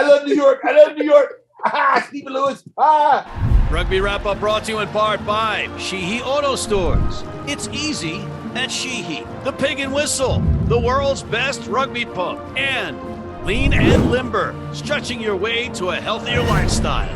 I love New York. I love New York. Ah, Stephen Lewis. Ah. Rugby Wrap-Up brought to you in part by Sheehy Auto Stores. It's easy at Sheehy. The Pig and Whistle, the world's best rugby pump. And Lean and Limber, stretching your way to a healthier lifestyle.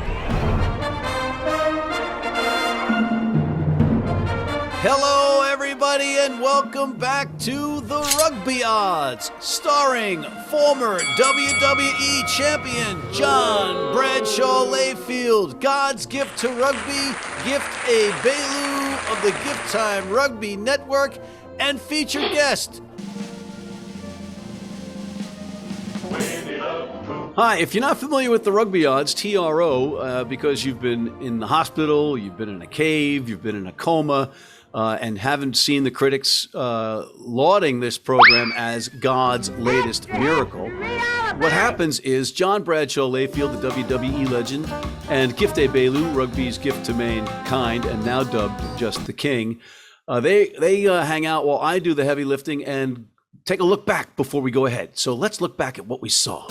Hello, everybody, and welcome back to the Rugby Odds, starring former WWE champion John Bradshaw Layfield, God's gift to rugby, Gift Egbelu of the Gift Time Rugby Network, and featured guest. Hi, if you're not familiar with the Rugby Odds, TRO, because you've been in the hospital, you've been in a cave, you've been in a coma, and haven't seen the critics lauding this program as God's latest miracle. What happens is John Bradshaw Layfield, the WWE legend, and Gift Egbelu, rugby's gift to mankind, and now dubbed just the King, they hang out while I do the heavy lifting and take a look back before we go ahead. So let's look back at what we saw.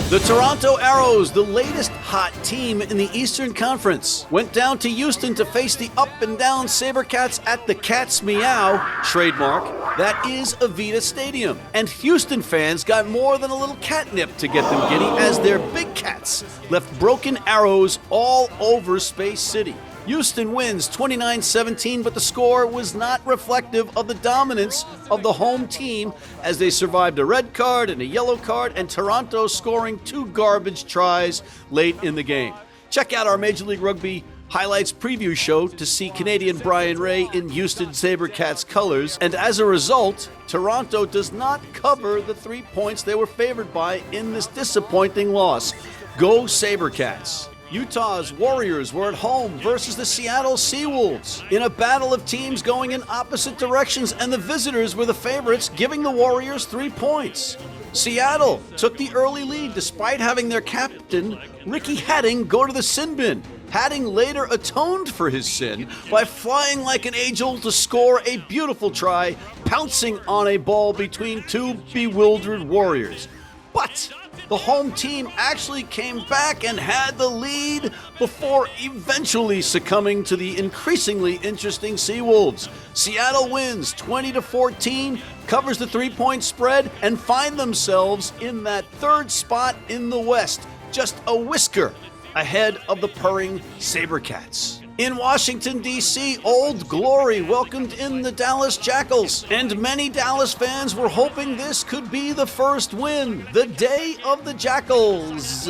The Toronto Arrows, the latest hot team in the Eastern Conference, went down to Houston to face the up-and-down Sabercats at the Cats Meow trademark that is Avita Stadium. And Houston fans got more than a little catnip to get them giddy as their big cats left broken arrows all over Space City. Houston wins 29-17, but the score was not reflective of the dominance of the home team as they survived a red card and a yellow card, and Toronto scoring 2 garbage tries late in the game. Check out our Major League Rugby highlights preview show to see Canadian Brian Ray in Houston Sabercats colors, and as a result, Toronto does not cover the 3 points they were favored by in this disappointing loss. Go Sabercats! Utah's Warriors were at home versus the Seattle Seawolves in a battle of teams going in opposite directions, and the visitors were the favorites, giving the Warriors 3 points. Seattle took the early lead despite having their captain, Ricky Hatting, go to the sin bin. Hatting later atoned for his sin by flying like an angel to score a beautiful try, pouncing on a ball between 2 bewildered Warriors. But the home team actually came back and had the lead before eventually succumbing to the increasingly interesting Seawolves. Seattle wins 20-14, covers the 3-point spread, and find themselves in that 3rd spot in the West, just a whisker ahead of the purring Sabercats. In Washington, D.C., Old Glory welcomed in the Dallas Jackals, and many Dallas fans were hoping this could be the first win, the day of the Jackals.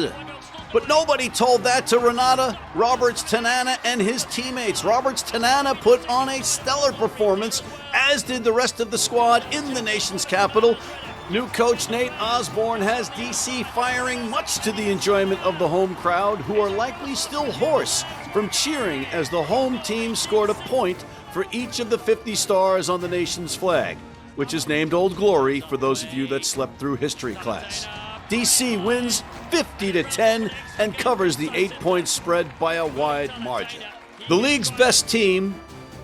But nobody told that to Renata Roberts-Tanana and his teammates. Roberts-Tanana put on a stellar performance, as did the rest of the squad in the nation's capital. New coach Nate Osborne has DC firing, much to the enjoyment of the home crowd, who are likely still hoarse from cheering as the home team scored a point for each of the 50 stars on the nation's flag, which is named Old Glory for those of you that slept through history class. DC wins 50-10 and covers the 8-point spread by a wide margin. The league's best team,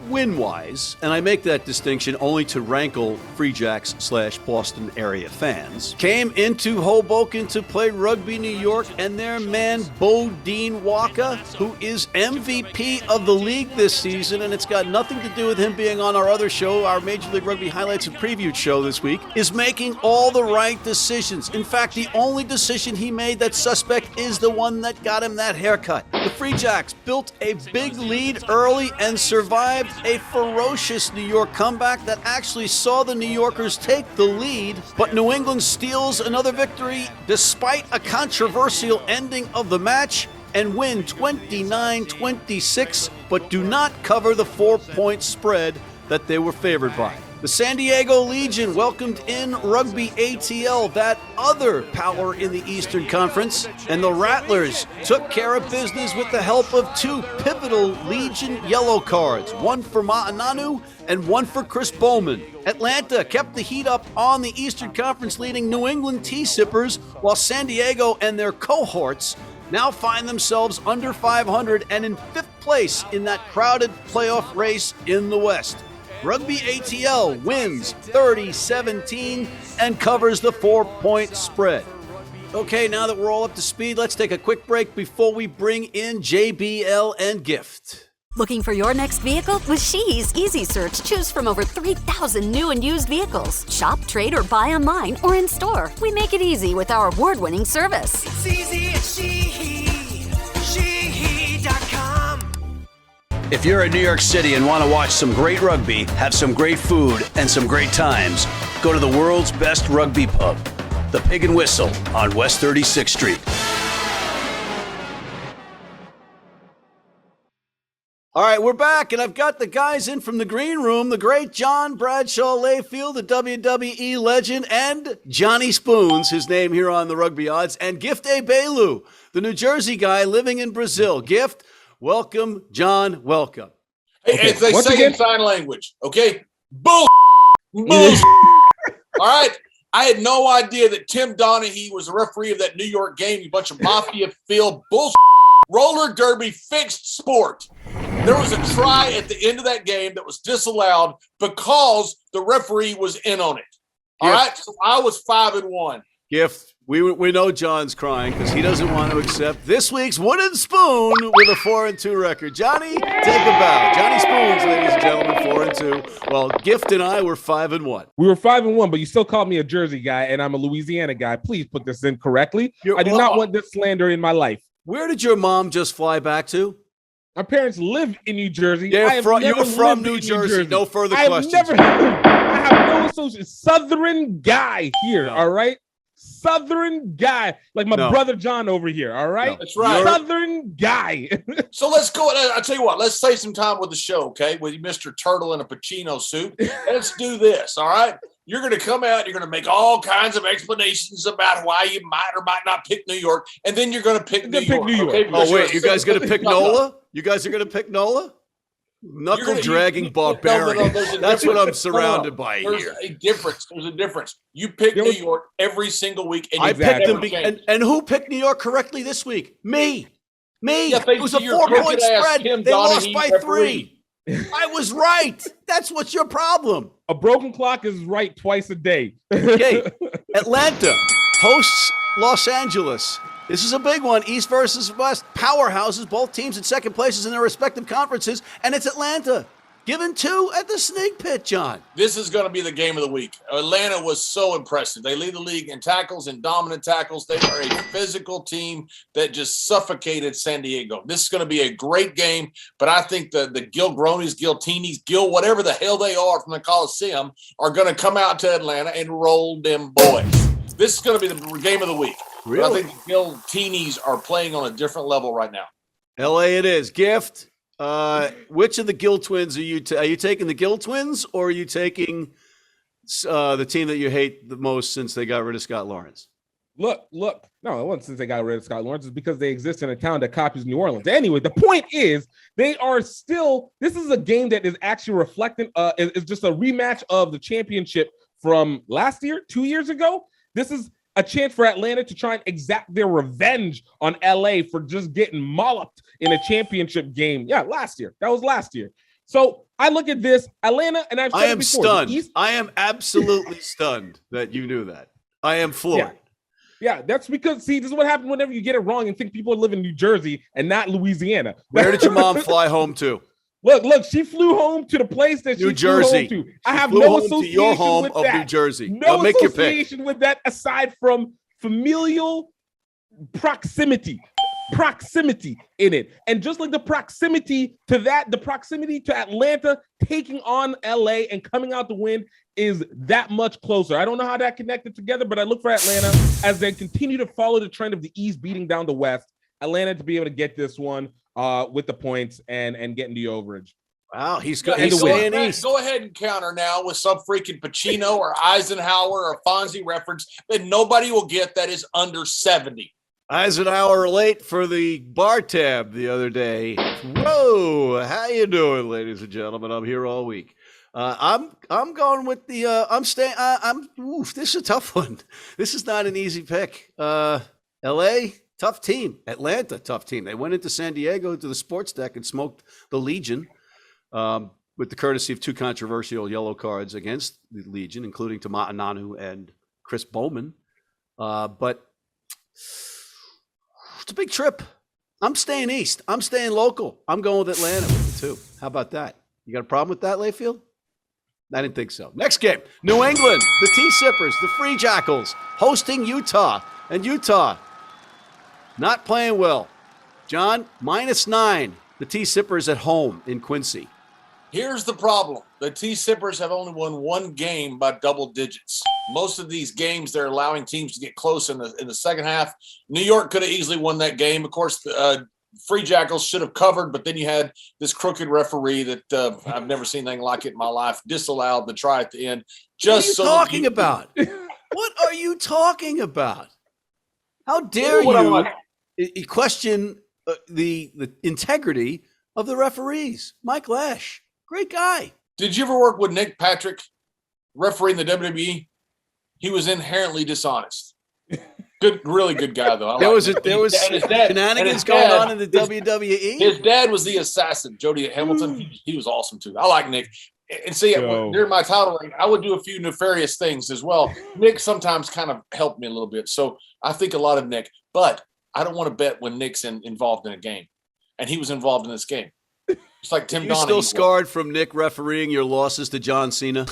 win-wise, and I make that distinction only to rankle Free Jacks/Boston area fans, came into Hoboken to play Rugby New York, and their man Bodine Waka, who is MVP of the league this season, and it's got nothing to do with him being on our other show, our Major League Rugby highlights and preview show this week, is making all the right decisions. In fact, the only decision he made that's suspect is the one that got him that haircut. The Free Jacks built a big lead early and survived a ferocious New York comeback that actually saw the New Yorkers take the lead, but New England steals another victory despite a controversial ending of the match and win 29-26, but do not cover the 4-point spread that they were favored by. The San Diego Legion welcomed in Rugby ATL, that other power in the Eastern Conference, and the Rattlers took care of business with the help of 2 pivotal Legion yellow cards, one for Ma'ananu and one for Chris Bowman. Atlanta kept the heat up on the Eastern Conference leading New England Tea-Sippers, while San Diego and their cohorts now find themselves under 500 and in 5th place in that crowded playoff race in the West. Rugby ATL wins 30-17 and covers the 4-point spread. Okay, now that we're all up to speed, let's take a quick break before we bring in JBL and Gift. Looking for your next vehicle? With Sheehy's Easy Search, choose from over 3,000 new and used vehicles. Shop, trade, or buy online or in store. We make it easy with our award-winning service. It's easy at Sheehy. Sheehy.com. If you're in New York City and want to watch some great rugby, have some great food, and some great times, go to the world's best rugby pub, the Pig and Whistle on West 36th Street. All right, we're back, and I've got the guys in from the green room, the great John Bradshaw Layfield, the WWE legend, and Johnny Spoons, his name here on the Rugby Odds, and Gift Egbelu, the New Jersey guy living in Brazil. Gift, welcome. John, welcome. Hey, Okay, as they once say again- in sign language, okay? Bull. Bull. All right. I had no idea that Tim Donaghy was the referee of that New York game, you bunch of mafia field bullshit. Roller derby fixed sport. There was a try at the end of that game that was disallowed because the referee was in on it. All right, so I was 5-1. Gift, we know John's crying because he doesn't want to accept this week's wooden spoon with a 4-2 record. Johnny, take a bow. Johnny Spoons, ladies and gentlemen, 4-2. Well, Gift and I were 5-1. We were 5-1, but you still called me a Jersey guy, and I'm a Louisiana guy. Please put this in correctly. I do not want this slander in my life. Where did your mom just fly back to? My parents live in New Jersey. You're I have from never New lived in Jersey. No further I questions. have no association. Southern guy here, all right? Southern guy. Like my brother John over here, all right? No. That's right. Southern guy. So let's go. I'll tell you what, let's save some time with the show, okay? With Mr. Turtle in a Pacino suit. Let's do this, all right? You're going to come out, you're going to make all kinds of explanations about why you might or might not pick New York, and then you're going to pick New York. Okay? Oh, wait, you guys going to pick NOLA? You guys are going to pick NOLA? Knuckle-dragging barbarian. That's what I'm surrounded by There's here. a difference. There's a difference. You pick New York every single week. And I you picked them. never change. And who picked New York correctly this week? Me. Yeah, It was a to your 4-point crooked-ass spread. Tim They lost Donaghy by referee. 3. I was right. That's what's your problem. A broken clock is right twice a day. Okay, Atlanta hosts Los Angeles. This is a big one. East versus West. Powerhouses, both teams in second places in their respective conferences, and it's Atlanta. Given 2 at the Snake Pit, John. This is going to be the game of the week. Atlanta was so impressive. They lead the league in tackles and dominant tackles. They are a physical team that just suffocated San Diego. This is going to be a great game, but I think the Gilgronis, Giltinis, whatever the hell they are from the Coliseum are going to come out to Atlanta and roll them boys. This is going to be the game of the week. Really? I think the Giltinis are playing on a different level right now. LA it is. Gift. Which of the Gill twins are you taking the Gill twins, or are you taking the team that you hate the most since they got rid of Scott Lawrence? Look. No, it wasn't since they got rid of Scott Lawrence. It's because they exist in a town that copies New Orleans. Anyway, the point is they are still, this is a game that is actually reflecting, is just a rematch of the championship from last year, 2 years ago. This is a chance for Atlanta to try and exact their revenge on LA for just getting molloped in a championship game. Yeah, last year. That was last year. So I look at this, Atlanta, and I've said I am it before, stunned. I am absolutely stunned that you knew that. I am floored. Yeah, that's because, see, this is what happens whenever you get it wrong and think people live in New Jersey and not Louisiana. Where did your mom fly home to? Look, she flew home to the place that New she Jersey. flew home to. I have Flew no home association to your home with of that. New Jersey. No Now make your pick. association with that aside from familial proximity in it. And just like the proximity to that, the proximity to Atlanta taking on LA and coming out to win is that much closer. I don't know how that connected together, but I look for Atlanta as they continue to follow the trend of the East beating down the West. Atlanta to be able to get this one with the points and get into the overage. Wow, he's Go saying East. Go ahead and counter now with some freaking Pacino or Eisenhower or Fonzie reference that nobody will get that is under 70. Eisenhower late for the bar tab the other day. Whoa, how you doing, ladies and gentlemen? I'm here all week. I'm going with the this is a tough one. This is not an easy pick. LA, tough team. Atlanta, tough team. They went into San Diego to the sports deck and smoked the Legion with the courtesy of 2 controversial yellow cards against the Legion, including Tamata Nanu and Chris Bowman. But It's a big trip. I'm staying east. I'm staying local. I'm going with Atlanta with you, too. How about that? You got a problem with that, Layfield? I didn't think so. Next game, New England, the Tea-Sippers, the Free Jackals, hosting Utah. And Utah not playing well. John, -9. The Tea-Sippers at home in Quincy. Here's the problem. The Tea-Sippers have only won one game by double digits. Most of these games, they're allowing teams to get close in the second half. New York could have easily won that game. Of course, the Free Jackals should have covered, but then you had this crooked referee that I've never seen anything like it in my life, disallowed the try at the end. Just what are you talking about? What are you talking about? How dare you question the integrity of the referees? Mike Lash, great guy. Did you ever work with Nick Patrick, refereeing the WWE? He was inherently dishonest. Good, really good guy though. There was shenanigans going on in the WWE. His dad was the assassin, Jody Hamilton. He was awesome too. I like Nick. And see, during my title reign, I would do a few nefarious things as well. Nick sometimes kind of helped me a little bit, so I think a lot of Nick. But I don't want to bet when Nick's involved in a game, and he was involved in this game. It's like Tim Donahue. You still scarred from Nick refereeing your losses to John Cena?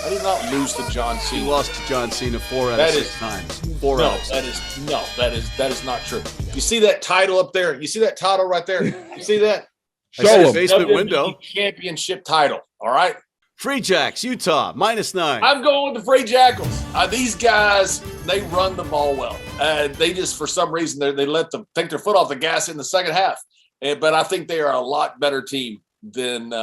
I did not lose to John Cena. You lost to John Cena 4 out of 6 times. That is not true. You see that title up there? You see that title right there? You see that? Show a basement window. Championship title. All right. Free Jacks, Utah, -9. I'm going with the Free Jackals. These guys, they run the ball well. They just, for some reason, they let them take their foot off the gas in the second half. But I think they are a lot better team than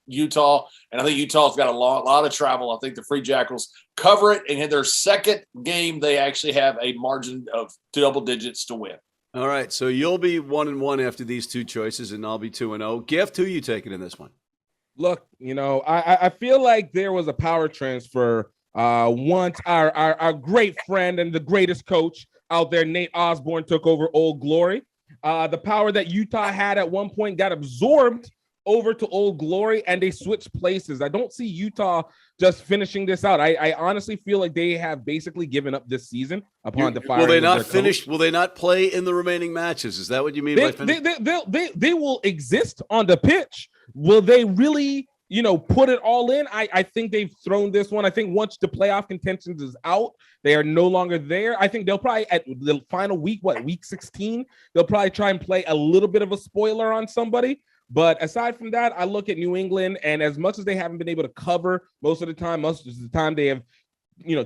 Utah. And I think Utah's got a lot of travel. I think the Free Jackals cover it. And in their second game, they actually have a margin of double digits to win. All right. So you'll be 1-1 after these two choices, and I'll be 2-0. Gift, who are you taking in this one? Look, I feel like there was a power transfer once our great friend and the greatest coach out there, Nate Osborne, took over Old Glory. The power that Utah had at one point got absorbed over to Old Glory, and they switched places. I don't see Utah just finishing this out. I honestly feel like they have basically given up this season upon the fire. Will they not finish? Will they not play in the remaining matches? Is that what you mean by finish? They will exist on the pitch. Will they really, put it all in? I think they've thrown this one. I think once the playoff contentions is out, they are no longer there. I think they'll probably at the final week, week 16, they'll probably try and play a little bit of a spoiler on somebody. But aside from that, I look at New England, and as much as they haven't been able to cover most of the time they have,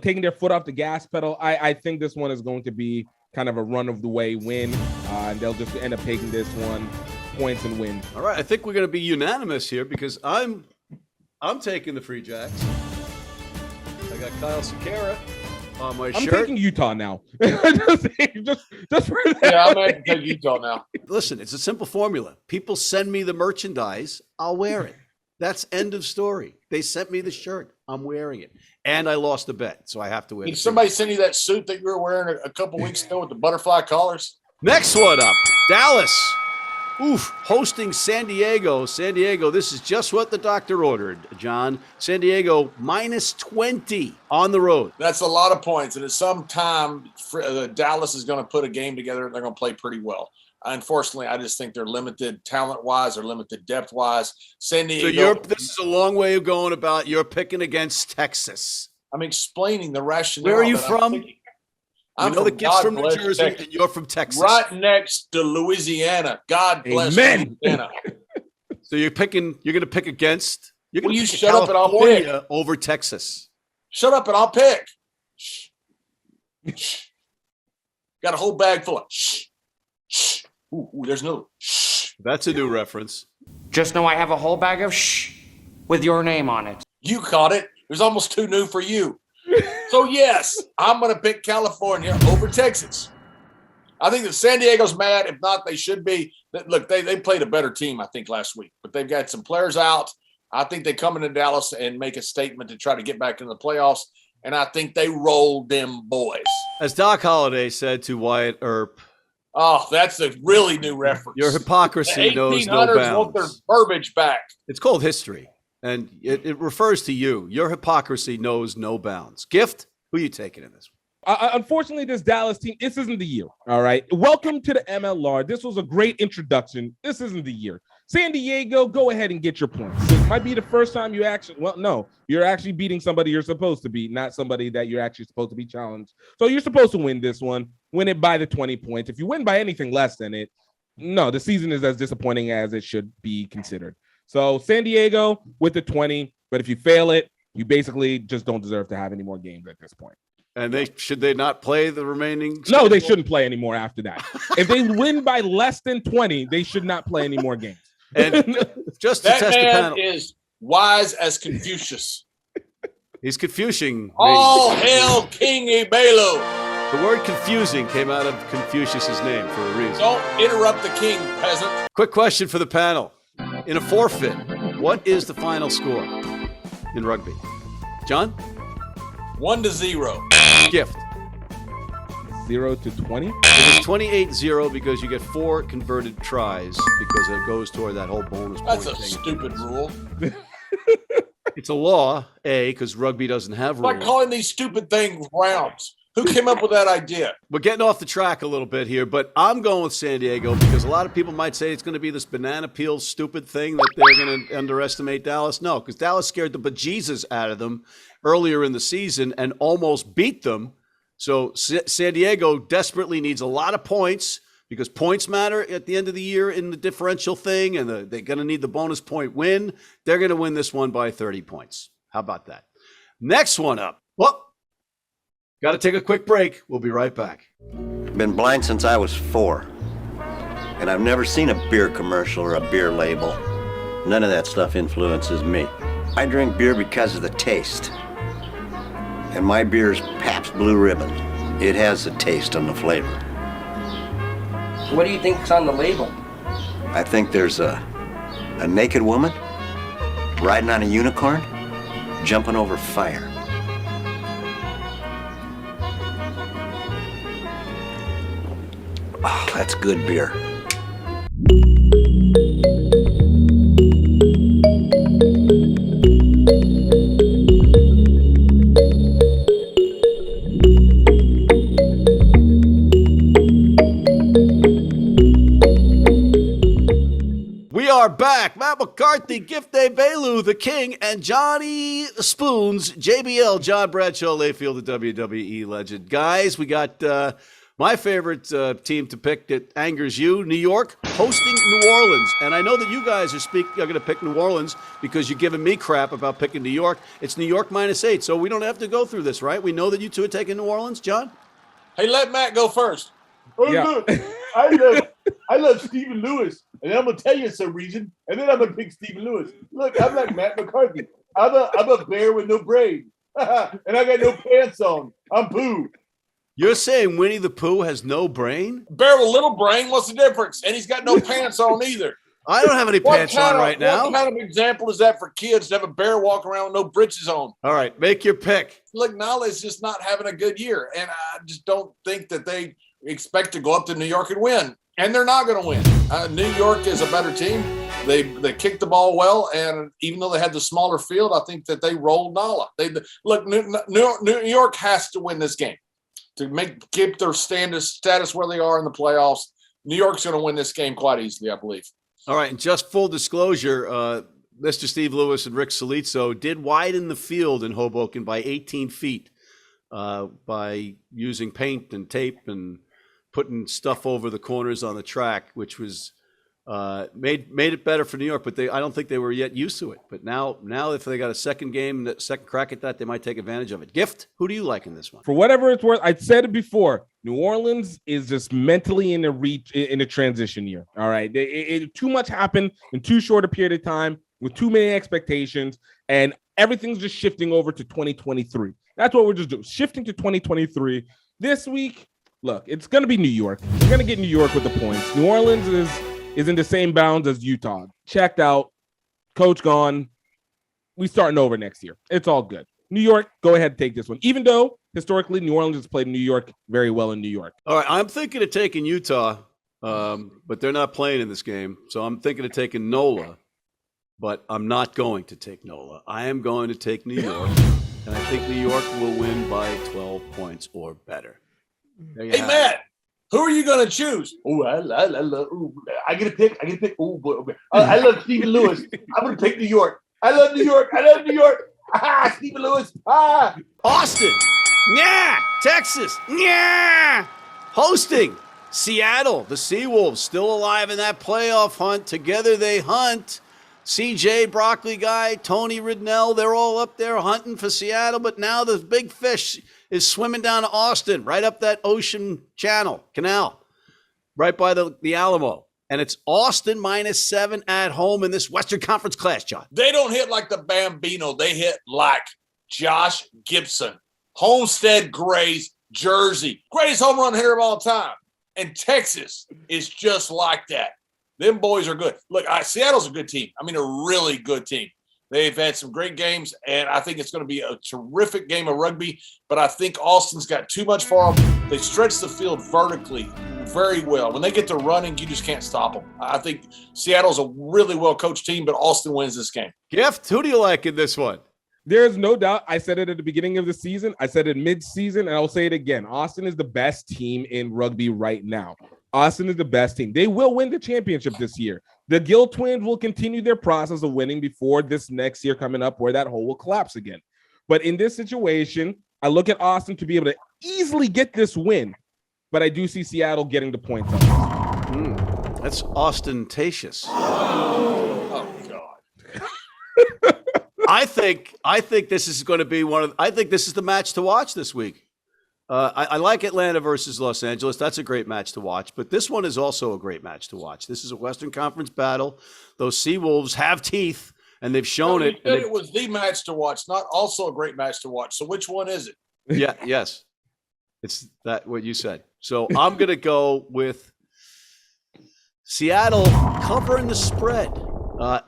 taken their foot off the gas pedal. I think this one is going to be kind of a run of the way win, and they'll just end up taking this one points and win. All right, I think we're going to be unanimous here because I'm taking the Free Jacks. I got Kyle Sakara on my shirt. I'm taking Utah now. just for that. Yeah, I'm going to take Utah now. Listen, it's a simple formula. People send me the merchandise, I'll wear it. That's end of story. They sent me the shirt, I'm wearing it. And I lost a bet, so I have to wear it. Did somebody send you that suit that you were wearing a couple weeks ago with the butterfly collars? Next one up, Dallas. Hosting San Diego. San Diego, this is just what the doctor ordered, John. San Diego, -20 on the road. That's a lot of points. And at some time, Dallas is going to put a game together and they're going to play pretty well. Unfortunately, I just think they're limited talent-wise or limited depth-wise. San Diego. So this is a long way of going about you're picking against Texas. I'm explaining the rationale. Where are you from? I know the Gift's from New Jersey, Texas. and you're from Texas. Right next to Louisiana. God bless Louisiana. So you're going to pick against. You're going to shut up and I'll pick over Texas. Shut up and I'll pick. Shh. Got a whole bag full of shh. Shh. Ooh, there's no shh. That's a new reference. Just know I have a whole bag of shh with your name on it. You caught it. It was almost too new for you. So, yes, I'm going to pick California over Texas. I think that San Diego's mad. If not, they should be. Look, they played a better team, I think, last week. But they've got some players out. I think they come into Dallas and make a statement to try to get back into the playoffs. And I think they rolled them boys. As Doc Holliday said to Wyatt Earp. Oh, that's a really new reference. Your hypocrisy knows no bounds. Want their verbiage back. It's called history. And it refers to you. Your hypocrisy knows no bounds. Gift, who are you taking in this Unfortunately, this Dallas team, this isn't the year. All right. Welcome to the MLR. This was a great introduction. This isn't the year. San Diego, go ahead and get your points. It might be the first time you actually, well, no, you're actually beating somebody you're supposed to beat, not somebody that you're actually supposed to be challenged. So you're supposed to win this one, win it by the 20 points. If you win by anything less than it, no, the season is as disappointing as it should be considered. So San Diego with the 20, but if you fail it, you basically just don't deserve to have any more games at this point. And should they not play the remaining? No, they shouldn't play anymore after that. If they win by less than 20, they should not play any more games. And just to that test the man panel, is wise as Confucius. he's confusing. All hail King Egbelu. The word confusing came out of Confucius's name for a reason. Don't interrupt the king, peasant. Quick question for the panel. In a forfeit, what is the final score in rugby? John? 1-0. Gift. 0-20. It was 28-0 because you get 4 converted tries because it goes toward that whole bonus point. That's a stupid rule. It's a law, because rugby doesn't have It's like rules. calling these stupid things rounds. Who came up with that idea? We're getting off the track a little bit here, but I'm going with San Diego because a lot of people might say it's going to be this banana peel stupid thing that they're going to underestimate Dallas. No, because Dallas scared the bejesus out of them earlier in the season and almost beat them. So San Diego desperately needs a lot of points because points matter at the end of the year in the differential thing, and they're going to need the bonus point win. They're going to win this one by 30 points. How about that? Next one up. Well, got to take a quick break. We'll be right back. Been blind since I was 4. And I've never seen a beer commercial or a beer label. None of that stuff influences me. I drink beer because of the taste. And my beer is Pabst Blue Ribbon. It has the taste and the flavor. What do you think's on the label? I think there's a naked woman riding on a unicorn, jumping over fire. Oh, that's good beer. We are back. Matt McCarthy, Gift Egbelu, the King, and Johnny Spoons, JBL, John Bradshaw, Layfield, the WWE legend. Guys, we got my favorite team to pick that angers you, New York, hosting New Orleans. And I know that you guys are going to pick New Orleans because you're giving me crap about picking New York. It's New York -8, so we don't have to go through this, right? We know that you two are taking New Orleans, John? Hey, let Matt go first. Oh, Yeah. look, I love Stephen Lewis, and I'm gonna tell you some reason, and then I'm gonna pick Stephen Lewis. Look, I'm like Matt McCarthy. I'm a bear with no brain, and I got no pants on. I'm Pooh. You're saying Winnie the Pooh has no brain? Bear with a little brain, what's the difference? And he's got no pants on either. I don't have any pants on right now. What kind of example is that for kids to have a bear walk around with no britches on? All right, make your pick. Look, NOLA's just not having a good year, and I just don't think that they expect to go up to New York and win. And they're not going to win. New York is a better team. They kicked the ball well, and even though they had the smaller field, I think that they rolled NOLA. New York has to win this game to keep their status where they are in the playoffs. New York's going to win this game quite easily, I believe. All right, and just full disclosure, Mr. Steve Lewis and Rick Solizzo did widen the field in Hoboken by 18 feet by using paint and tape and putting stuff over the corners on the track, which was made it better for New York, but I don't think they were yet used to it. But now if they got a second game, second crack at that, they might take advantage of it. Gift, who do you like in this one? For whatever it's worth, I said it before. New Orleans is just mentally in a transition year. All right, too much happened in too short a period of time with too many expectations, and everything's just shifting over to 2023. That's what we're just doing, shifting to 2023. This week, look, it's going to be New York. We're going to get New York with the points. New Orleans is in the same bounds as Utah. Checked out, coach gone. We starting over next year. It's all good. New York, go ahead and take this one. Even though historically New Orleans has played New York very well in New York. All right, I'm thinking of taking Utah, but they're not playing in this game. So I'm thinking of taking NOLA, but I'm not going to take NOLA. I am going to take New York. And I think New York will win by 12 points or better. Hey, Matt, who are you going to choose? Oh, I love. I get a pick. Oh, boy. I love Stephen Lewis. I'm going to pick New York. I love New York. Stephen Lewis. Austin. Yeah. Texas. Yeah. Hosting Seattle. The Seawolves still alive in that playoff hunt. Together they hunt. CJ, Broccoli Guy, Tony Ridnell, they're all up there hunting for Seattle. But now the big fish is swimming down to Austin, right up that ocean canal, right by the Alamo. And it's Austin -7 at home in this Western Conference clash, John. They don't hit like the Bambino. They hit like Josh Gibson, Homestead Grays, Jersey. Greatest home run hitter of all time. And Texas is just like that. Them boys are good. Look, Seattle's a good team. I mean, a really good team. They've had some great games, and I think it's going to be a terrific game of rugby, but I think Austin's got too much for them. They stretch the field vertically very well. When they get to running, you just can't stop them. I think Seattle's a really well-coached team, but Austin wins this game. Gift, who do you like in this one? There's no doubt. I said it at the beginning of the season. I said it mid-season, and I'll say it again. Austin is the best team in rugby right now. Austin is the best team. They will win the championship this year. The Gill Twins will continue their process of winning before this next year coming up where that hole will collapse again. But in this situation, I look at Austin to be able to easily get this win, but I do see Seattle getting the points on this. That's ostentatious. Oh, God. I think this is going to be I think this is the match to watch this week. I like Atlanta versus Los Angeles. That's a great match to watch. But this one is also a great match to watch. This is a Western Conference battle. Those Seawolves have teeth, and they've shown it. It was the match to watch, not also a great match to watch. So which one is it? Yeah, yes. It's that what you said. So I'm going to go with Seattle covering the spread.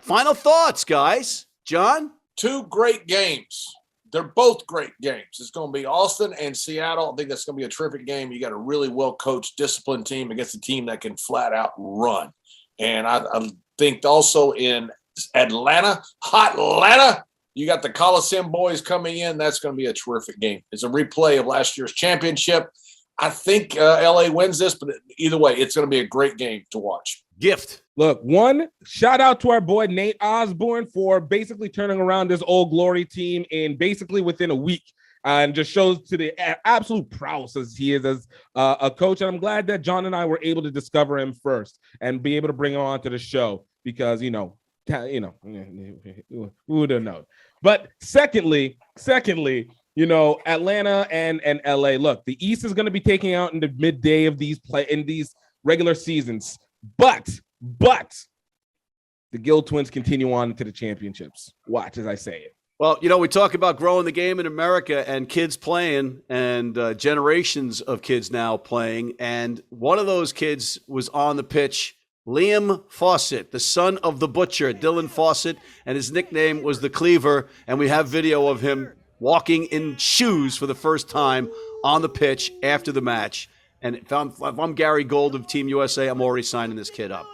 Final thoughts, guys. John? Two great games. They're both great games. It's going to be Austin and Seattle. I think that's going to be a terrific game. You got a really well-coached, disciplined team against a team that can flat out run. And I think also in Atlanta, hot Atlanta, you got the Coliseum boys coming in. That's going to be a terrific game. It's a replay of last year's championship. I think LA wins this, but either way, it's going to be a great game to watch. Gift. Look, one, shout out to our boy Nate Osborne for basically turning around this Old Glory team in basically within a week, and just shows to the absolute prowess as he is as a coach. And I'm glad that John and I were able to discover him first and be able to bring him on to the show because, who would have known? But secondly, Atlanta and LA. Look, the East is going to be taking out in the midday of these regular seasons. But the Gill Twins continue on into the championships. Watch as I say it. Well, we talk about growing the game in America and kids playing and generations of kids now playing. And one of those kids was on the pitch, Liam Fawsitt, the son of the butcher, Dylan Fawsitt, and his nickname was the Cleaver. And we have video of him walking in shoes for the first time on the pitch after the match. And if I'm Gary Gold of Team USA, I'm already signing this kid up.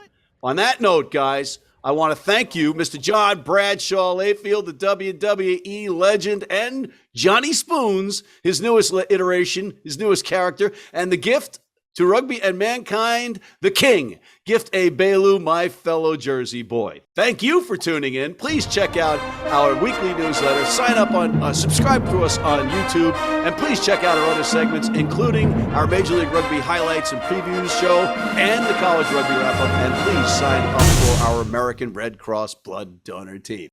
On that note, guys, I want to thank you, Mr. John Bradshaw Layfield, the WWE legend, and Johnny Spoons, his newest iteration, his newest character, and the gift to Rugby and Mankind, the king, Gift Egbelu, my fellow Jersey boy. Thank you for tuning in. Please check out our weekly newsletter. Sign up subscribe to us on YouTube, and please check out our other segments, including our Major League Rugby highlights and previews show and the College Rugby Wrap-Up. And please sign up for our American Red Cross Blood Donor Team.